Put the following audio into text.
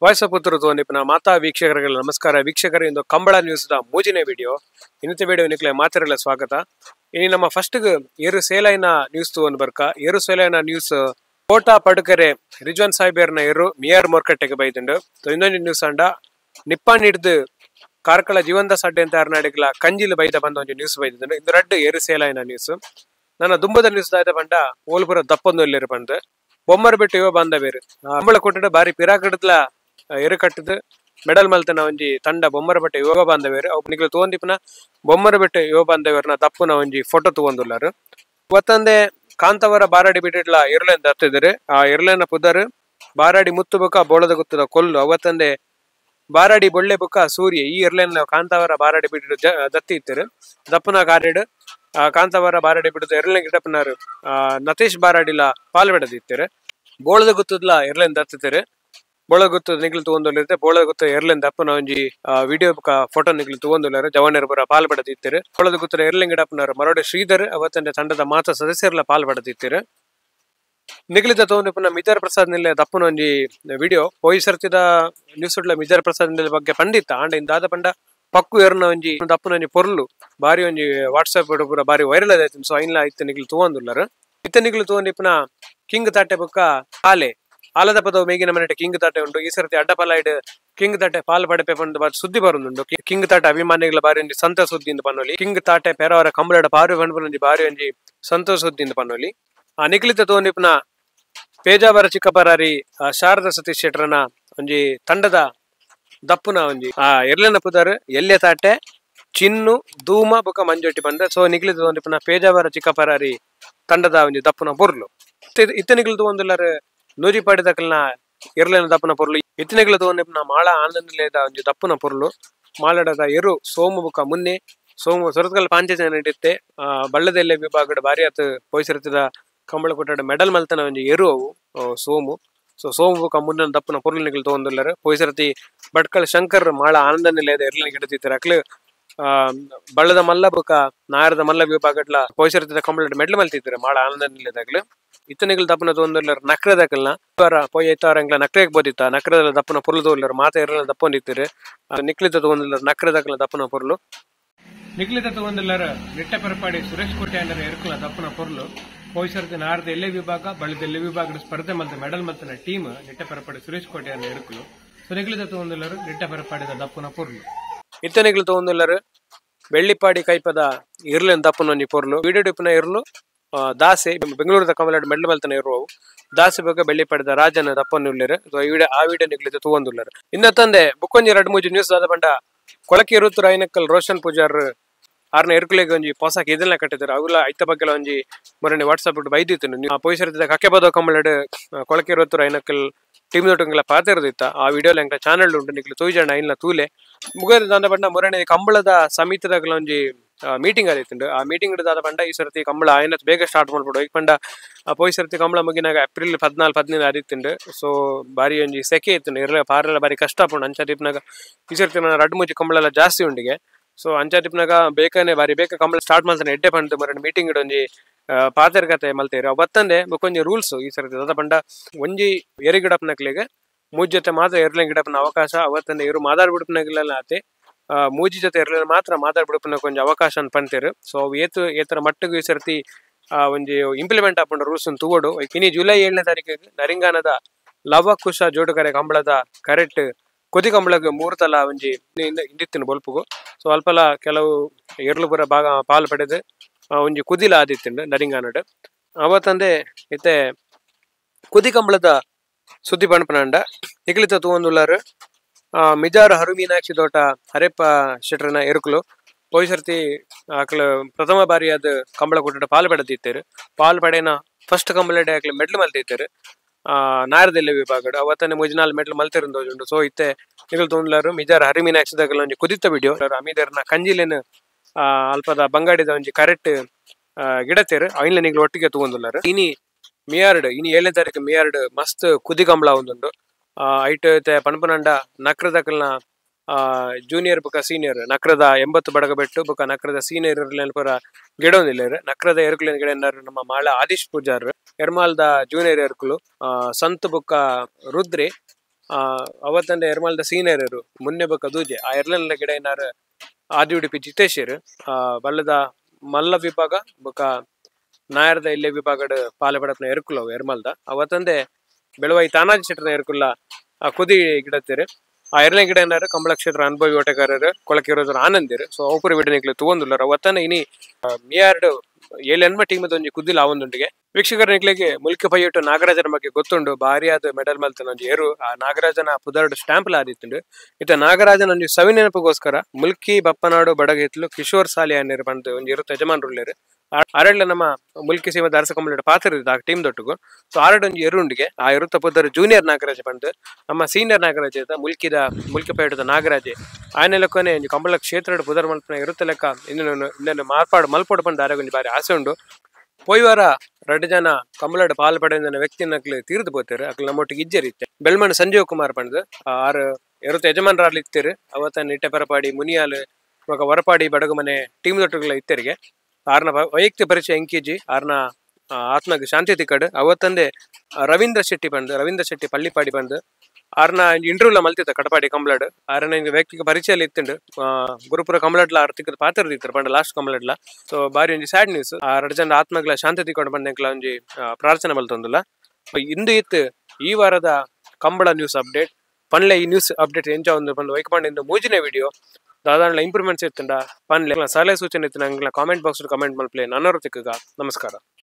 Voice of ಉತ್ತರ ತೋನಿಪಿನ ಮಾತಾ ವೀಕ್ಷಕರಿಗೆ ನಮಸ್ಕಾರ. ವೀಕ್ಷಕರ ಇಂದು ಕಂಬಳ ನ್ಯೂಸ್ ದ ಮೂಜಿನೇ ವಿಡಿಯೋ ಇನ್ನಿತ ವಿಡಿಯೋ ನಿಕ್ಲೆ ಮಾತಿರಲ್ಲ ಸ್ವಾಗತ. ಇನಿ ನಮ್ಮ ಫಸ್ಟ್ ಏರು ಸೇಲೈನ ನ್ಯೂಸ್ ತಗೊಂಡ್ ಬರ್ಕ ಏರು ಸೇಲೈನ ನ್ಯೂಸ್ ಕೋಟಾ ಪಡುಕರೆ ರಿಜ್ವಾನ್ ಸಾಹಿಬೇರ್ನ ಏರು ಮಿಯಾರ್ ಮಾರ್ಕೆಟ್ಗೆ ಬೈದುಂಡು. ಇನ್ನೊಂದು ನ್ಯೂಸ್ ಅಂಡ ನಿಪ್ಪಾಣಿ ಹಿಡ್ದು ಕಾರ್ಕಳ ಜೀವಂತ ಸಡ್ಡೆ ಅಂತ ನಾಡಿಗಳ ಕಂಜಿಲು ಬೈದ ಬಂದ ಒಂದು ನ್ಯೂಸ್ ಬೈದಿದ್ದು. ಇದು ರಡ್ಡು ಏರು ಸೇಲೈನ ನ್ಯೂಸ್. ನನ್ನ ದುಂಬದ ನ್ಯೂಸ್ ದಾಯ್ದ ಬಂಡ ಓಲ್ಪುರ ದಪ್ಪೊಂದು ಬಂದು ಬೊಮ್ಮರ್ ಬಿಟ್ಟು ಇವ ಬಾಂಧವೇರು ಅಂಬಳ ಕೊಟ್ಟಿಟ್ಟು ಬಾರಿ ಪಿರಾಕಡ್ಲ ಎರು ಕಟ್ಟದು ಮೆಡಲ್ ಮಲ್ತನ ಒಂಜಿ ತಂಡ ಬೊಮ್ಮರ ಬಟ್ಟೆ ಯುವ ಬಾಂಧವೇರು ಅವು ನಿಕ್ಲು ತಗೊಂಡಿಪ್ಪನ ಬೊಮ್ಮರ ಬಿಟ್ಟು ಯುವ ಬಾಂಧವೇರ್ನ ದಪ್ಪುನ ಒಂಜಿ ಫೋಟೋ ತಗೊಂಡುಲ್ಲಾರು. ಇವತ್ತಂದೆ ಕಾಂತವರ ಬಾರಾಡಿ ಬಿಟ್ಟಿಡ್ಲ ಇರ್ಲೆನ್ ದತ್ತಿದ್ರು. ಆ ಇರ್ಲೆನ ಪುದರ್ ಬಾರಾಡಿ ಮುತ್ತು ಬುಕ್ಕ ಬೋಳದ ಗುತ್ತದ ಕೊಲ್ಲು ಅವತ್ತಂದೆ ಬಾರಾಡಿ ಬೊಳ್ಳೆ ಬುಕ್ಕ ಸೂರ್ಯ ಈ ಇರ್ಲೆನ್ ಕಾಂತವರ ಬಾರಾಡಿ ಬಿಟ್ಟು ದತ್ತಿ ಇತ್ತರು ದಪ್ಪನ ಕಾರ್ಯಡ್ ಕಾಂತವರ ಬಾರಾಡಿ ಬಿಡುದು ಎರ್ಲೆನ್ ಗಿಡಪ್ಪನಾರು ನತೇಶ್ ಬಾರಾಡಿಲ ಪಾಲ್ಪಡದಿತ್ತರು. ಬೋಳದ ಗುತ್ತದ್ಲ ಇರ್ಲೆನ್ ದತ್ತಿರು. ಬೋಳ ಗೊತ್ತು ನಿಗ್ಲು ತಗೊಂಡಿರುತ್ತೆ. ಬೋಳ ಗೊತ್ತು ಎರ್ಲೆನ್ ದಪ್ಪನ ಒಂಜಿ ವಿಡಿಯೋ ಫೋಟೋ ನಿಗ್ಲು ತಗೊಂಡಿಲ್ಲಾರು. ಜವಾನರು ಬರ ಪಾಲ್ಪಡದಿತ್ತರು. ಬೋಳದ ಗೊತ್ತು ಎರ್ಲೆನ್ ಗಿಡಪ್ಪನಾರು ಮರೋಡೆ ಶ್ರೀಧರ್ ಅವತ್ತಂದೆ ತಂಡದ ಮಾತ ಸದಸ್ಯರೆಲ್ಲ ಪಾಲ್ಪಡದಿತ್ತರು. ನಿಗಲಿತ ತಗೊಂಡು ಮಿಜಾರ್ ಪ್ರಸಾದ್ ನಿಲ್ಲೆ ದಪ್ಪನ ಒಂಜಿ ವಿಡಿಯೋ ಹೋಯ್ ಸರ್ತಿದ ನ್ಯೂಸ್ ಉಡ್ಲ ಮಿಜಾರ್ ಪ್ರಸಾದ್ ನಿಲ್ಲೆ ಬಗ್ಗೆ ಪಂಡಿತ ಆಂಡ ಇಂದಾದ ಪಂಡ ಪಕ್ಕು ಎರ್ನ ಒಂಜಿ ದಪ್ಪನ ಒಂಜಿ ಪೊರ್ಲು ಬಾರಿ ಒಂಜಿ ವಾಟ್ಸ್ಆಪ್ ಪೂರ ಬಾರಿ ವೈರಲ್ ಆಯ್ತು. ಸೊ ಐನ್ಲ ಇತ್ತ ನಿಗ್ಲು ತಗೊಂಡುಲ್ಲಾರು. ಇತ್ತ ನಿಗ್ಲು ತಗೊಂಡಿಪ್ಪನ ಕಿಂಗ್ ತಾಟೆ ಬುಕ್ಕ ಆಲೆ ಆಲದ ಪದವು ಮೇಗಿನ ಮನೆಟ ಕಿಂಗ್ ತಾಟೆ ಉಂಟು. ಈ ಸರ್ತಿ ಅಡ್ಡಪಲಾಯ್ಡ್ ಕಿಂಗ್ ತಾಟೆ ಪಾಲ್ ಪಡೆಪೆ ಪಂಡು ಸುದ್ದಿ ಬರುಂದುಂಡು. ಕಿಂಗ್ ತಾಟೆ ಅಭಿಮಾನಿಗಳ ಬಾರಿ ಒಂಜಿ ಸಂತ ಸುದ್ದಿ ಇಂದ ಪನ್ನೋಲಿ. ಕಿಂಗ್ ತಾಟೆ ಪೆರವರ ಕಂಬಳಡ ಪಾರು ಬಂದು ಬಾರಿ ಒಂಜಿ ಸಂತೋಷ ಸುದ್ದಿ ಇಂದ ಪನ್ನೋಲಿ. ಆ ನಿಖಿಲಿತ ತೋನಿಪ್ನ ಪೇಜಾವರ ಚಿಕ್ಕಪರಾರಿ ಶಾರದಾ ಸತೀಶ್ ಶೆಟ್ರನ ಒಂಜಿ ತಂಡದ ದಪ್ಪುನ ಒಂಜಿ ಎರ್ಲೆನ ಪುದರ್ ಎಲ್ಲೆ ತಾಟೆ ಚಿನ್ನು ಧೂಮ ಬುಕ ಮಂಜೊಟ್ಟಿ ಬಂದ. ಸೊ ನಿಖಿಲಿತ ತೋನಿಪ್ನ ಪೇಜಾವರ ಚಿಕ್ಕಪರಾರಿ ತಂಡದ ಒಂಜಿ ದಪ್ಪುನ ಪೊರ್ಲು ಇತ್ತ ನಿಖಿಲಿತ ಒಂದುಲ್ಲಾರು ನೂರಿ ಪಾಡಿದಕಲ್ನ ಎರ್ಲೆನ ದಪ್ಪನ ಪೊರ್ಲು ಇತ್ತಿನಗಳ ತಗೊಂಡಿಪ್ನ ಮಾಳ ಆನಂದಲೇದ ಒಂಜಿ ದಪ್ಪನ ಪೊರ್ಲು ಮಾಲಡದ ಎರು ಸೋಮು ಬುಕ ಮುನ್ನೆ ಸೋಮು ಸೊರತ್ಕಲ್ ಪಾಂಚಜನ ನಡೀತೆ ಬಳ್ಳದೆಲ್ಲೆ ವಿಭಾಗದ ಬಾರಿ ಆತ ಪೋಯ್ಸಿರ್ತಿದ ಕಂಬಳ ಕೊಟ್ಟಾಡ ಮೆಡಲ್ ಮಲ್ತನ ಒಂಜಿ ಎರು ಅವು ಸೋಮು. ಸೊ ಸೋಮು ಬುಕ ಮುನ್ನ ದಪ್ಪನ ಪೊರ್ಲು ನಿಗಲು ತಗೊಂಡಿಲ್ಲಾರು. ಪೋಯ್ಸಿರ್ತಿ ಭಟ್ಕಳ ಶಂಕರ್ ಮಾಳ ಆನಂದಲೇದ ಎರ್ಲೆನ ಗಿಡತಿತ್ತಾರೆ. ಅಕ್ಲು ಬಳ್ಳದ ಮಲ್ಲ ಬುಕ ನಾರದ ಮಲ್ಲ ವಿಭಾಗಡ್ಲ ಪೋಯ್ಸಿರ್ತಿದ ಕಂಬಳ ಮೆಡಲ್ ಮಲ್ತಿದ್ದಾರೆ ಮಾಳ ಆನಂದಲೇದಾಗ್ಲು. ಇತ್ತನಿಗಳು ದಪ್ಪನ ತಗೊಂಡ್ಲಾರ ನಕ್ರದಕಲ್ನ ಪೋಯ್ ಐತಾರಂಗ್ಲ ನಕ್ರೆಗ್ ಬೋದಿತ್ತ ನಕ್ರದ ದಪ್ಪನ ಪೊರ್ಲು ತಗೊಂಡ್ಲಾರ ಮಾತ ಎರಲ ದಪ್ಪೊಂದಿತ್ತಿರು. ನಿಕ್ಲಿತ ತಗೊಂಡ್ಲಾರ ನಕ್ರದಕಲ್ನ ದಪ್ಪನ ಪೊರ್ಲು ನಿಕ್ಲಿತ ತಗೊಂಡ್ಲಾರ ನಿಟ್ಟ ಪರಪಾಡಿ ಸುರೇಶ್ ಕೋಟೆ ಅಂಡರ ಎರ್ಕಲ ದಪ್ಪನ ಪೊರ್ಲು ಪೋಯ್ಸರ್ತಿ ನಾರದ ಎಲ್ಲೆ ವಿಭಾಗ ಬಳ್ಳದ ಎಲ್ಲೆ ವಿಭಾಗದ ಸ್ಪರ್ಧೆ ಮಲ್ತ ಮೆಡಲ್ ಮಲ್ತನ ಟೀಮ್ ನಿಟ್ಟ ಪರಪಾಡಿ ಸುರೇಶ್ ಕೋಟೆ ಅನ್ನ ಎರ್ಕಲು. ಸೊ ನಿಕ್ಲಿತ ತಗೊಂಡ್ಲಾರ ನಿಟ್ಟ ಪರಪಾಡಿದ ದಪ್ಪನ ಪೊರ್ಲು ಇತ್ತನಿಗಳು ತಗೊಂಡ್ಲಾರ ಬೆಳ್ಳಿಪಾಡಿ ಕೈಪದ ಇರ್ಲೆನ್ ದಪ್ಪನ ಒಂಜಿ ಪೊರ್ಲು ವಿಡಿಯೋ ಡಿಪ್ನ ಇರ್ಲು ದಾಸೆ ಬೆಂಗಳೂರದ ಕಮಲಾಡ್ ಮೆಡ್ಲ್ ಮಲ್ತನ ಇರುವವು ದಾಸೆ ಬಗ್ಗೆ ಬೆಳ್ಳಿ ಪಡೆದ ರಾಜನ ದಪ್ಪನ್ನು ಉಳ್ಳರು. ಆ ವಿಡಿಯೋ ನಿಗ್ಲಿದ್ದು ತಗೊಂಡುಳ್ಳರು. ಇನ್ನೊಂದೆ ಬುಕ್ಕೊಂಜಿ ಎರಡು ಮೂಜಿ ನ್ಯೂಸ್ ಆದ ಬಂಡ ಕೊಳಕೆ ಋತು ರಾಯನಕ್ಕಲ್ ರೋಷನ್ ಪೂಜಾರ್ ಆರ್ನ ಎರ್ಕುಲೆಗೆ ಒಂಜಿ ಪೊಸಕ್ಕೆ ಇದನ್ನ ಕಟ್ಟಿದ್ರು. ಅವೆಲ್ಲ ಐತ ಬಗ್ಗೆ ಒಂಜಿ ಮೊನ್ನೆ ವಾಟ್ಸ್ಆಪ್ ಬಿಟ್ಟು ಬೈದಿತ್ತು. ಪೊಯ್ಸರ್ತಿದ ಕಕ್ಕೆ ಬದ ಕಮಲಾಡ್ ಕೊಳಕೆ ಋತು ರಾಯನಕ್ಕಲ್ ಟೀಮ್ ದೊಟ್ಟಂಗೆಲ್ಲ ಪಾತಿರದಿತ್ತ. ಆ ವಿಡಿಯೋ ಎಂಕ ಚಾನಲ್ ಉಂಟು ನಿಗ್ಲು ತೂಜಣ್ಣ ಇಲ್ಲ ತೂಲೆ ಮುಗದ ದಾದ ಬಂಡ ಮೊರನೆ ಕಂಬಳದ ಸಮಿತಿದಾಗ ಒಂಜಿ ಮೀಟಿಂಗ್ ಆದಿತ್ತು. ಆ ಮೀಟಿಂಗ್ ಹಿಡಿದಾದ ಬಂಡ ಈ ಸರ್ತಿ ಕಂಬಳ ಆಯ್ನ ಬೇಗ ಸ್ಟಾರ್ಟ್ ಮಾಡ್ಬಿಡು ಈಗ ಪಂಡ ಪೋಯ್ ಸರ್ತಿ ಕಂಬಳ ಮುಗಿನಾಗ ಏಪ್ರಿಲ್ 14-15 ಆದಿತ್ತುಂಡು. ಸೊ ಬಾರಿ ಒಂಜಿ ಸೆಕೆ ಇತ್ತು ಇರ್ಲ ಪಾರೆಲ್ಲ ಬಾರಿ ಕಷ್ಟ ಪುಂಡು ಅಂಚಾದಿಪ್ನಾಗ ಈ ಸರ್ತಿ ನಾನು ರಡ್ ಮೂಜಿ ಕಂಬಳ ಎಲ್ಲ ಜಾಸ್ತಿ ಉಂಡಿಗೆ. ಸೊ ಅಂಚಾದಿಪ್ನಾಗ ಬೇಕನೆ ಬಾರಿ ಬೇಕ ಕಂಬಳ ಸ್ಟಾರ್ಟ್ ಮಾಡ್ತಾನೆ ಎಡ್ಡೆ ಪಂಡ್ ಮರಣ ಮೀಟಿಂಗ್ ಇಡೊಂಜಿ ಪಾತೆರ್ಗತೆ ಮಲ್ತೇರಿ ಅವು ಬತ್ತಂದೆ ಬೊಕ್ಕೊಂಜಿ ರೂಲ್ಸ್ ಈ ಸರ್ತಿ ಅದ ಪಂಡ ಒಂಜಿ ಎರಿ ಗಿಡಪ್ನಕ್ಲಿಗೆ ಮೂಜ್ ಜೊತೆ ಮಾತ್ರ ಎರ್ಲೆನ್ ಗಿಡಪ್ನ ಅವಕಾಶ ಅವತ್ತಂದೆ ಇರು ಮಾದಾಡ್ ಬಿಡಪ್ನಾಗಿಲ್ಲ ಆತೆ ಮೂಜಿ ಜೊತೆ ಇರ್ಲಿಲ್ಲ ಮಾತ್ರ ಮಾತಾಡ್ಬಿಡಪ್ನ ಕೊಂಚ ಅವಕಾಶ ಅಂತ ಪಂತೇರು. ಸೊ ಅವು ಏತರ ಮಟ್ಟಿಗೆ ಈ ಸರ್ತಿ ಒಂಜಿ ಇಂಪ್ಲಿಮೆಂಟ್ ಆಪಂಡ ರೂಲ್ಸ್ ತೂಗೋಡು. ಇನಿ ಜುಲೈ 7ನೇ ತಾರೀಕಿಗೆ ನರಿಂಗಾನದ ಲವ ಕುಶ ಜೋಡುಕರೆ ಕಂಬಳದ ಕರೆಕ್ಟ್ ಕೊದಿ ಕಂಬಳಕ್ಕೆ ಮೂರ್ತಲ ಒಂಜಿ ಇಂದಿತ್ತಿನ ಬೊಲ್ಪುಗು. ಸೊ ಅಲ್ಪಲ ಕೆಲವು ಎರ್ಲು ಪುರ ಭಾಗ ಪಾಲು ಪಡೆದು ಒಂಜಿ ಕುದಿಲ ಆದಿತ್ತುಂಡು ನರಿಂಗಾನಡ್ ಅವತ್ತಂದೆ ಇತ್ತೆ ಕುದಿ ಕಂಬಳದ ಸುದ್ದಿ ಪಣಪನಂಡ ನಿಖಿಲಿತ ತಗೊಂಡುಲ್ಲಾರು ಮಿಜಾರ್ ಹರು ಮೀನಾಕ್ಷಿ ತೋಟ ಹರೇಪ್ಪ ಶೆಟ್ರನ ಎರುಕಲು ಪೋಯ್ಸರ್ತಿ ಆಕಲು ಪ್ರಥಮ ಬಾರಿ ಅದು ಕಂಬಳ ಕೊಟ್ಟ ಪಾಲು ಪಡೆದಿತ್ತೇರು. ಪಾಲು ಪಡೆನ ಫಸ್ಟ್ ಕಂಬಳಡೆ ಆಕಲು ಮೆಡ್ಲ್ ಮಲ್ತಿತ್ತೇರು ನಾರದೆಲ್ಲೆ ವಿಭಾಗಡು ಅವತ್ತನೇ ಮುಜಿನಾಲ್ ಮೆಡ್ಲ್ ಮಲ್ತಿರುಂಡು. ಸೊ ಇತ್ತೆ ನಿಗಲು ತಗೊಂಡ್ಲಾರು ಮಿಜಾರ್ ಹರಿ ಮೀನಾಕ್ಷಿದಾಗಲ ಒಂಜಿ ಕುದಿತ ವಿಡಿಯೋ ಅಮೀದರ್ನ ಕಂಜಿಲೇನು ಅಲ್ಪದ ಬಂಗಾಡಿದ ಒಂಜಿ ಕರೆಕ್ಟ್ ಗಿಡತೇರು ಐನ್ಲ ನಿಗ್ಲು ಒಟ್ಟಿಗೆ ತಗೊಂಡುಲ್ಲಾರು. ಇನಿ 7ನೇ ತಾರೀಕು ಮಿಯಾರ್ಡ್ ಮಸ್ತ್ ಕುದಿ ಕಂಬಳ ಒಂದುಂಡು. ಐಟ್ ಪಣಪನಂಡ ನಕ್ರದಕಲ್ನ ಜೂನಿಯರ್ ಬುಕ ಸೀನಿಯರ್ ನಕ್ರದ 80 ಬಡಗ ಬೆಟ್ಟು ಬುಕ ನಕ್ರದ ಸೀನಿಯರ್ ಇರ್ಲೇನ್ ಪುರ ಗಿಡ ಒಂದಿಲ್ಲೇರು. ನಕ್ರದ ಎರ್ಕುಲೇನ್ ಗಿಡ ಎನ್ನಾರು ನಮ್ಮ ಮಾಳ ಆದಿಶ್ ಪೂಜಾರ್ ಎರ್ಮಾಲ್ದ ಜೂನಿಯರ್ ಎರ್ಕುಲು ಸಂತ್ ಬುಕ್ಕ ರುದ್ರಿ ಅವತ್ತಂದೆ ಎರ್ಮಲ್ದ ಸೀನಿಯರ್ ಮುನ್ನೆ ಬೊಕ ದೂಜೆ ಆ ಎರ್ಲನ್ಲ ಗಿಡ ಏನಾರು ಆದಿ ಉಡುಪಿ ಜಿತೇಶರ್ ಬಲ್ಲದ ಮಲ್ಲ ವಿಭಾಗ ಬೊಕ ನಾಯರ್ದ ಇಲ್ಲೇ ವಿಭಾಗಡ್ ಪಾಲೆಪಡಪ್ನ ಎರ್ಕುಲವು ಎರ್ಮಲ್ದ ಅವತ್ತಂದೆ ಬೆಳವಾಯಿ ತಾನಾಜಿ ಶೆಟ್ಟರ್ನ ಎರ್ಕುಲ್ಲ ಆ ಕುದಿ ಗಿಡತ್ತೇರು ಆ ಎರಡನೇ ಗಿಡ ಏನಾರು ಕಂಬಳ ಕ್ಷೇತ್ರ ಅನುಭವಿ ಓಟಗಾರರು ಕೊಳಕಿರೋದ್ರ ಆನಂದಿರು ಸೊ ಒಬ್ಬರು ವಿಡನಿಕ್ಲು ತಗೊಂದುಲ್ಲರು ಅವತ್ತನ ಇನಿ ಮಿಯಾರ್ಡ್ ಏಳೆನ್ಮ ಟೀಮದ ಒಂಜಿ ಕುದ್ದಿಲ ಆವೊಂದುಂಡಿಗೆ ವೀಕ್ಷಕರ ನಿಕ್ಲೆಗೆ ಮುಲ್ಕ ಪೈಯಟ್ಟು ನಾಗರಾಜನ ಬಗ್ಗೆ ಗೊತ್ತುಂಡು ಭಾರಿ ಆದ ಮೆಡಲ್ ಮಲ್ತನ ಒಂಜಿ ಏರು ಆ ನಾಗರಾಜನ ಪುದರ್ಡ್ ಸ್ಟಾಂಪ್ ಆದಿತ್ತುಂಡು ಇತ್ತ ನಾಗರಾಜನ ಒಂಜಿ ಸವಿ ನೆನಪಿಗೋಸ್ಕರ ಮುಲ್ಕಿ ಬಪ್ಪನಾಡು ಬಡಗೈತ್ಲು ಕಿಶೋರ್ ಸಾಲಿಯಾನಿರ್ ಬಂದು ಒಂಜಿ ಇರು ಯಜಮಾನ್ರುಲ್ಲೇರು ಆರಡ್ಲ ನಮ್ಮ ಮುಲ್ಕಿ ಸೀಮದ ಅರಸ ಕಂಬಳ ಪಾತ್ರ ಇದ್ದ ಆ ಟೀಮ್ ದೊಟ್ಟುಗು ಸೊ ಆರಡ್ ಒಂಜಿ ಎರುಂಡಿಗೆ ಆ ಇರುತ್ತ ಪುದರ್ ಜೂನಿಯರ್ ನಾಗರಾಜ ಬಂದು ನಮ್ಮ ಸೀನಿಯರ್ ನಾಗರಾಜ ಮುಲ್ಕಿ ಪೈಯಟದ ನಾಗರಾಜೆ ಆನೆಲಕ್ಕನೆ ಒಂಜಿ ಕಂಬಳ ಕ್ಷೇತ್ರ ಪುದರ್ ಮಲ್ಪನ ಇರುತ್ತ ಲೆಕ್ಕ ಇನ್ನೇನು ಮಾರ್ಪಾಡು ಮಲ್ಪೋಡು ಬಂದು ಆರೋಗ್ಯ ಬಾರಿ ಆಸೆ ಉಂಡು ಪೋಯ್ವಾರ 2 ಜನ ಕಂಬಳಡ್ ಪಾಲ್ ಪಡೆದ ವ್ಯಕ್ತಿನಕ್ಲು ತೀರ್ದು ಪೋತೇರು ಅಕ್ಲು ನಮ್ಮೊಟ್ಟಿಗೆ ಇಜ್ಜರಿತ್ತೆ ಬೆಳ್ಮಣ್ ಸಂಜೀವ್ ಕುಮಾರ್ ಪಂಡ್ ಆರು ಇರುತ್ತ ಯಜಮಾನ್ರಾರ್ಲಿ ಇತ್ತೇರು ಅವತ್ತನ್ನ ಇಟ್ಟೆ ಪರಪಾಡಿ ಮುನಿಯಾಲ್ ಇವಾಗ ಹೊರಪಾಡಿ ಬಡಗು ಮನೆ ಟೀಮ್ ದೊಟ್ಟುಗಳ ಇತ್ತರಿಗೆ ಆರ್ನ ವೈಯಕ್ತಿಕ ಪರಿಚಯ ಎಂಕಿಜಿ ಆರ್ನ ಆತ್ಮಗೆ ಶಾಂತಿ ತಿಕ್ಕಡ್ ಅವತ್ತಂದೆ ರವೀಂದ್ರ ಶೆಟ್ಟಿ ಪಳ್ಳಿಪಾಡಿ ಬಂದು ಆರ್ನ ಇಂಟರ್ವ್ಯೂಲ ಮಲ್ತಿದ್ದ ಕಟಪಾಡಿ ಕಂಬಳಡ್ ಆರ್ನ ವ್ಯಕ್ತಿಗೆ ಪರಿಚಯ ಇತ್ತುಂಡು ಗುರುಪುರ ಕಂಬಳಡ್ಲ ಆರ್ ತಿಕ್ಕದ ಪಾತ್ರ ಇತ್ತರ ಪಂಡ ಲಾಸ್ಟ್ ಕಂಬಳಡ್ಲ ಸೊ ಬಾರಿ ಒಂಜಿ ಸ್ಯಾಡ್ ನ್ಯೂಸ್ ಆ 2 ಜನ ಆತ್ಮಗಳ ಶಾಂತಿ ತಿಕ್ಕೊಂಡು ಬಂದೆಂಕ್ಲ ಒಂಜಿ ಪ್ರಾರ್ಥನೆ ಮಲ್ತೊಂದುಲ್ಲ ಇಂದು ಇತ್ತು ಈ ವಾರದ ಕಂಬಳ ನ್ಯೂಸ್ ಅಪ್ಡೇಟ್ ಪನ್ಲೆ ಈ ನ್ಯೂಸ್ ಅಪ್ಡೇಟ್ ಎಂಜ ಒಂದು ಬಂದು ವೈಕ್ ಇಂದು ಮೂಜಿನ ವಿಡಿಯೋ ದಾದಾಂಡ್ಲ ಇಂಪ್ರೂವ್ಮೆಂಟ್ಸ್ ಇತ್ತಂಡ ಪನ್ಲೆ ಸಲಹೆ ಸೂಚನೆ ಇತ್ತು ನಂಗೆ ಕಾಮೆಂಟ್ ಬಾಕ್ಸ್ ಕಮೆಂಟ್ ಮಲ್ಪ್ಲೆ ನನ್ನರು ತಿಕ್ಕಗ ನಮಸ್ಕಾರ.